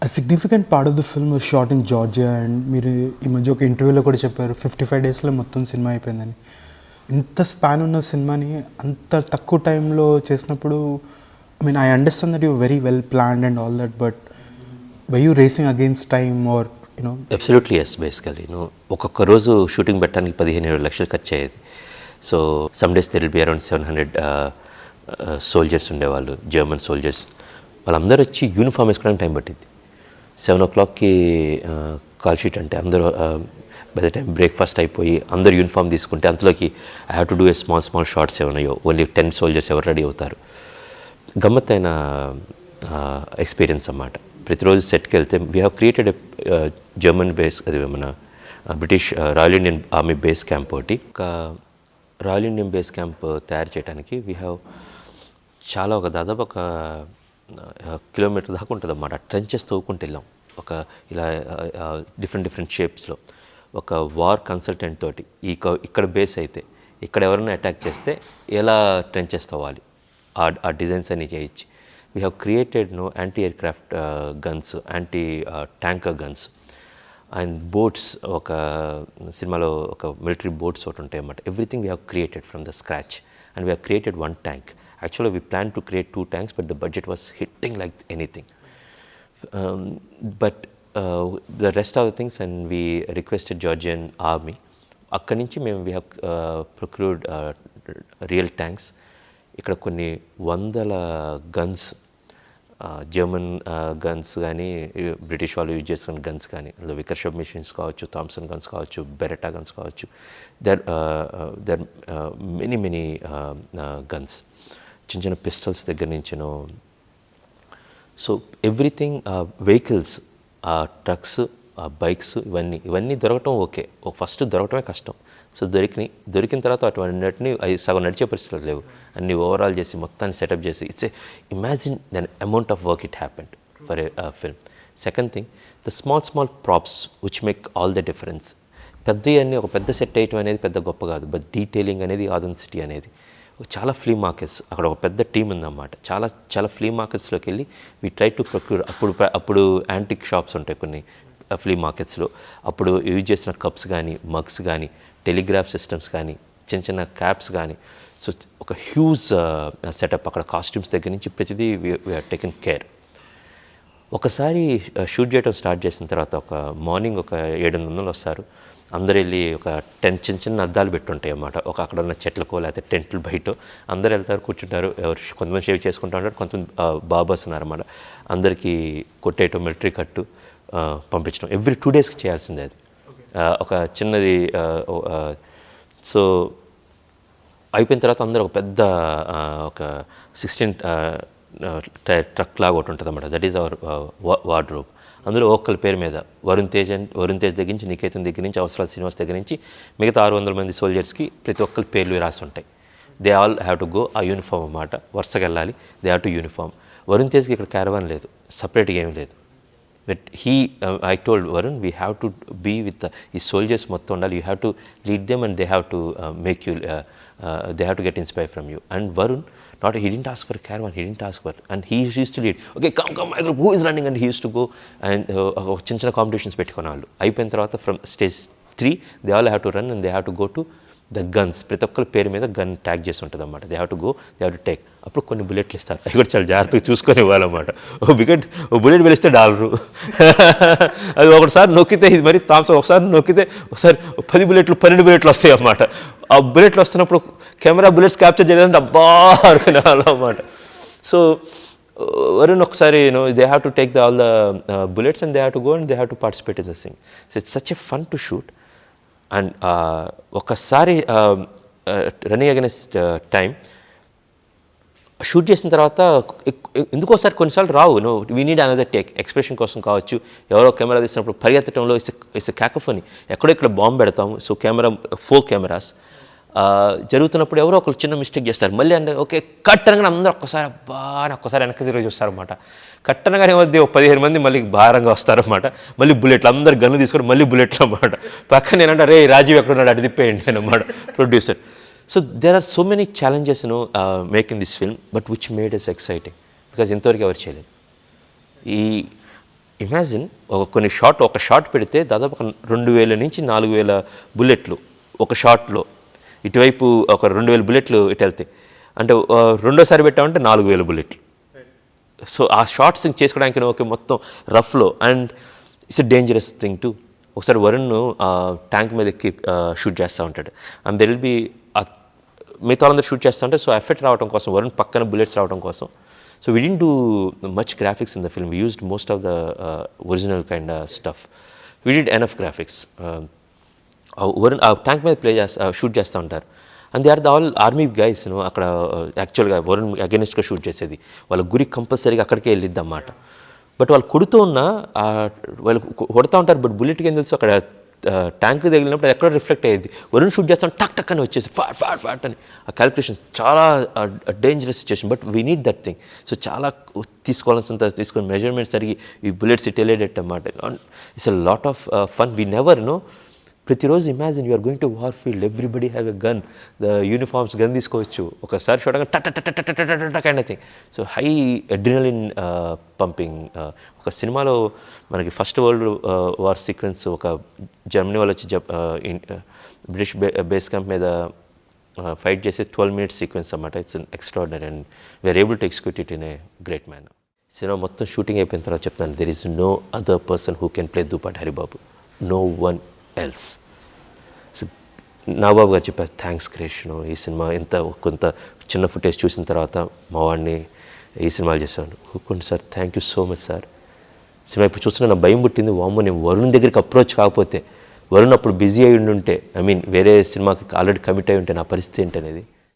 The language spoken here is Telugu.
Significant part of the film shot in Georgia and మీరు ఈ మధ్య ఒక ఇంటర్వ్యూలో కూడా చెప్పారు 55 డేస్లో మొత్తం సినిమా అయిపోయిందని. ఇంత స్పాన్ ఉన్న సినిమాని అంత తక్కువ టైంలో చేసినప్పుడు I understand that you very well planned and all that, but why you racing against time or you know? Absolutely yes. Basically ఒక్కొక్క రోజు షూటింగ్ పెట్టడానికి 15-20 లక్షలు ఖర్చు అయ్యేది. So some days there will be around 700 soldiers ఉండేవాళ్ళు, జర్మన్ సోల్జర్స్. వాళ్ళందరూ వచ్చి యూనిఫామ్ వేసుకోవడానికి టైం పట్టింది. 7 o'clockకి కాల్ షీట్ అంటే అందరూ బై ద టైం బ్రేక్ఫాస్ట్ అయిపోయి అందరు యూనిఫామ్ తీసుకుంటే అంతలోకి I have to do a small shots ఏమన్నాయో ఓన్లీ 10 సోల్జర్స్ ఎవరు రెడీ అవుతారు. గమ్మత్తైన ఎక్స్పీరియన్స్ అన్నమాట. ప్రతిరోజు సెట్కి వెళ్తే we have created a German base, అది మన British Royal Indian Army base camp ఒకటి. ఒక రాయల్ ఇండియన్ బేస్ క్యాంప్ తయారు చేయడానికి వీ హ్యావ్ చాలా దాదాపు ఒక కిలోమీటర్ దాకా ఉంటుంది అన్నమాట. ట్రెంచెస్ తవ్వుకుంటూ వెళ్ళాం ఒక ఇలా డిఫరెంట్ షేప్స్లో. ఒక వార్ కన్సల్టెంట్ తోటి ఇక్కడ బేస్ అయితే ఇక్కడ ఎవరైనా అటాక్ చేస్తే ఎలా ట్రెంచెస్ తవ్వాలి ఆ డిజైన్స్ అన్ని చేయించి we have created anti aircraft guns, anti tanker guns and boats. ఒక సినిమాలో ఒక మిలిటరీ బోట్స్ ఒకటి ఉంటాయి అన్నమాట. Everything we have created from the scratch and we have created 1 tank. Actually, we planned to create 2 tanks, but the budget was hitting like anything. But the rest of the things, and we requested Georgian army. అక్కడి నుంచి మేము we have procured real tanks. ఇక్కడ కొన్ని వందల గన్స్, జర్మన్ గన్స్ కానీ బ్రిటిష్ వాళ్ళు యూజ్ చేస్తున్న గన్స్ కానీ, వికర్షప్ మిషన్స్ కావచ్చు, థామ్సన్ గన్స్ కావచ్చు, బెరెటా గన్స్ కావచ్చు, దర్ మెనీ గన్స్, చిన్న చిన్న పిస్టల్స్ దగ్గర నుంచినో. So everything, vehicles, trucks, bikes, ఇవన్నీ దొరకటం ఓకే. ఫస్ట్ దొరకటమే కష్టం. సో దొరికిన తర్వాత అటువంటిని సగం నడిచే పరిస్థితులు లేవు. అన్నీ ఓవరాల్ చేసి మొత్తాన్ని సెటప్ చేసి imagine then amount of work it happened for a film. Second thing, the small props which make all the difference. పెద్దవన్నీ ఒక పెద్ద సెట్ వేయటం అనేది పెద్ద గొప్ప కాదు, బట్ డీటెయిలింగ్ అనేది ఆథెంటిసిటీ అనేది. చాలా ఫ్లీ మార్కెట్స్, అక్కడ ఒక పెద్ద టీం ఉందన్నమాట. చాలా ఫ్లీ మార్కెట్స్లోకి వెళ్ళి వీ ట్రై టు ప్రొక్యూర్. అప్పుడు యాంటిక్ షాప్స్ ఉంటాయి కొన్ని ఫ్లీ మార్కెట్స్లో. అప్పుడు యూజ్ చేసిన కప్స్ కానీ, మగ్స్ కానీ, టెలిగ్రాఫ్ సిస్టమ్స్ కానీ, చిన్న క్యాప్స్ కానీ. సో ఒక హ్యూజ్ సెటప్ అక్కడ. కాస్ట్యూమ్స్ దగ్గర నుంచి ప్రతిదీ వీఆర్ టేకెన్ కేర్. ఒకసారి షూట్ చేయడం స్టార్ట్ చేసిన తర్వాత ఒక మార్నింగ్ ఒక 700 వస్తారు. అందరు వెళ్ళి ఒక చిన్న అద్దాలు పెట్టుంటాయి అన్నమాట. అక్కడ ఉన్న చెట్లకో లేకపోతే టెంట్లు బయట అందరు వెళ్తారు, కూర్చుంటారు. కొంతమంది షేవ్ చేసుకుంటూ ఉంటారు, కొంతమంది బాబాస్ ఉన్నారన్నమాట. అందరికీ కొట్టేయటం, మిలిటరీ కట్టు పంపించడం ఎవ్రీ 2 daysకి చేయాల్సిందే అది. ఒక చిన్నది. సో అయిపోయిన తర్వాత అందరూ ఒక పెద్ద ఒక 16 ట్రక్ లాగా ఒకటి ఉంటుంది అన్నమాట. That is our wardrobe. అందులో ఒక్కరి పేరు మీద వరుణ్ తేజ్ దగ్గర నుంచి, నికేతన్ దగ్గర నుంచి, అవసరాల శ్రీనివాస్ దగ్గర నుంచి మిగతా 600 మంది సోల్జర్స్కి ప్రతి ఒక్కరి పేర్లు రాసి ఉంటాయి. They all have to go. ఆ యూనిఫామ్ అన్నమాట, వరుసగా వెళ్ళాలి. They have to uniform. Varun తేజ్కి ఇక్కడ క్యారవాన్ లేదు, సపరేట్గా ఏమీ లేదు. But I told Varun, we have to be with ఈ సోల్జర్స్ మొత్తం ఉండాలి. You have to lead them and they have to make you, they have to get inspired from you. And Varun, he didn't ask for a caravan, he didn't ask for, and he used to lead. Okay, come my group, who is running? And he used to go and చిన్న కాంపిటీషన్స్ పెట్టుకునేవాళ్ళు. అయిపోయిన తర్వాత from stage 3 they all have to run and they have to go to the guns. ప్రతి ఒక్కరి పేరు మీద గన్ ట్యాగ్ చేసి ఉంటుంది అన్నమాట. They have to go, they have to take. అప్పుడు కొన్ని బుల్లెట్లు ఇస్తారు, అవి కూడా చాలా జాగ్రత్తగా చూసుకొని ఇవ్వాలన్నమాట. బుల్లెట్ వెలిస్తే $1. అది ఒకసారి నొక్కితే, ఇది మరి థామ్సన్ ఒకసారి నొక్కితే ఒకసారి 10 బుల్లెట్లు 12 బుల్లెట్లు వస్తాయి అన్నమాట. ఆ బుల్లెట్లు వస్తున్నప్పుడు కెమెరా బుల్లెట్స్ క్యాప్చర్ చేయాలంటే అబ్బా అనుకునే వాళ్ళం అన్నమాట. సో వరుణ్ ఒకసారి they have to take all the bullets and they have to go and they have to participate in this thing. So it's such a fun to shoot. And ఒకసారి రన్నింగ్ అగైనెస్ట్ టైం షూట్ చేసిన తర్వాత ఎందుకోసారి కొన్నిసార్లు రావు. We need another take. Expression కోసం కావచ్చు, ఎవరో కెమెరా తీసినప్పుడు పరిగెత్తడంలో ఇట్స్ క్యాకోఫనీ. ఎక్కడో ఇక్కడ బాంబు పెడతాము. సో 4 cameras జరుగుతున్నప్పుడు ఎవరో ఒకరు చిన్న మిస్టేక్ చేస్తారు. మళ్ళీ అంటే ఓకే కట్ అనగానే అందరూ ఒక్కసారి వెనక్కి తిరిగి చూస్తారన్నమాట. కట్ అనగానే వద్ద 15 మంది మళ్ళీ భారంగా వస్తారన్నమాట. మళ్ళీ బుల్లెట్లు, అందరు గన్ను తీసుకొని మళ్ళీ బుల్లెట్లు అన్నమాట. పక్కన నేనంటే రే రాజీవ్ ఎక్కడున్నాడు అటు తిప్పేయండి అన్నమాట producer. So there are so many challenges, making this film, but which made us exciting because ఇంతవరకు ఎవరు చేయలేదు. ఇమాజిన్ ఒక షాట్ పెడితే దాదాపు ఒక 2000 నుంచి 4000 బుల్లెట్లు ఒక షాట్లో, ఇటువైపు ఒక 2000 బుల్లెట్లు ఇటు వెళ్తాయి అంటే రెండోసారి పెట్టామంటే 4000 బుల్లెట్లు. సో ఆ షార్ట్స్ చేసుకోవడానికి ఓకే మొత్తం రఫ్లో, and it's a dangerous thing too. ఒకసారి వరుణ్ ట్యాంక్ మీద ఎక్కి షూట్ చేస్తూ ఉంటాడు, అండ్ దెర్ విల్ బి మిగతా వాళ్ళందరూ షూట్ చేస్తూ ఉంటారు. సో ఎఫెక్ట్ రావడం కోసం, వరుణ్ పక్కన బుల్లెట్స్ రావడం కోసం, so we didn't do much graphics in the film. We used most of the original kind stuff. We did enough graphics. Varun ఆ ట్యాంక్ మీద షూట్ చేస్తూ ఉంటారు, and they are the all army guys. అక్కడ యాక్చువల్గా వరుణ్ అగెనిస్ట్గా షూట్ చేసేది, వాళ్ళ గురి కంపల్సరీగా అక్కడికే వెళ్ళిద్ది అన్నమాట. బట్ వాళ్ళు కొడుతూ ఉన్నా వాళ్ళు కొడుతూ ఉంటారు, బట్ బుల్లెట్కి ఏం తెలుసు అక్కడ ట్యాంక్ తగిలినప్పుడు అది ఎక్కడో రిఫ్లెక్ట్ అయ్యేది. వరుణ్ షూట్ చేస్తాం టక్ టక్ అని వచ్చేసి ఫాట్ అని. ఆ క్యాలిక్యులేషన్ చాలా dangerous situation, but we need that thing. So చాలా తీసుకోవాల్సినంత తీసుకొని మెజర్మెంట్స్ సరిగి ఈ బుల్లెట్స్ ఇట్ వెళ్ళేటట్టు అన్నమాట. It's a lot of fun. We never ప్రతిరోజు imagine you're going to war field, everybody have a gun, the uniforms gun తీసుకోవచ్చు, ఒకసారి చూడగా that kind of thing. So high adrenaline pumping. ఒక సినిమాలో మనకి ఫస్ట్ వరల్డ్ వార్ సీక్వెన్స్, ఒక జర్మనీ వాళ్ళు వచ్చి బ్రిటిష్ బేస్ క్యాంప్ మీద ఫైట్ చేసే 12 minute సీక్వెన్స్ అన్నమాట. It's an extraordinary and we're able to execute it in a great man. Cinema మొత్తం షూటింగ్ అయిపోయిన తర్వాత చెప్తాను, there is no other person who can play Dupati Haribabu, no one else. So Nagababu garu చెప్పారు, థ్యాంక్స్ క్రిష్, ఈ సినిమా కొంత చిన్న ఫుటేజ్ చూసిన తర్వాత మా వాడిని ఈ సినిమాలు చేశాను. కొన్ని sir thank you so much sir. Cinema ఇప్పుడు చూస్తున్నా నా భయం పుట్టింది, వామ్మో నేను వరుణ్ దగ్గరికి అప్రోచ్ కాకపోతే, వరుణ్ అప్పుడు బిజీ అయి ఉంటే, ఐ మీన్ వేరే సినిమాకి ఆల్రెడీ కమిట్ అయి ఉంటే నా పరిస్థితి ఏంటనేది.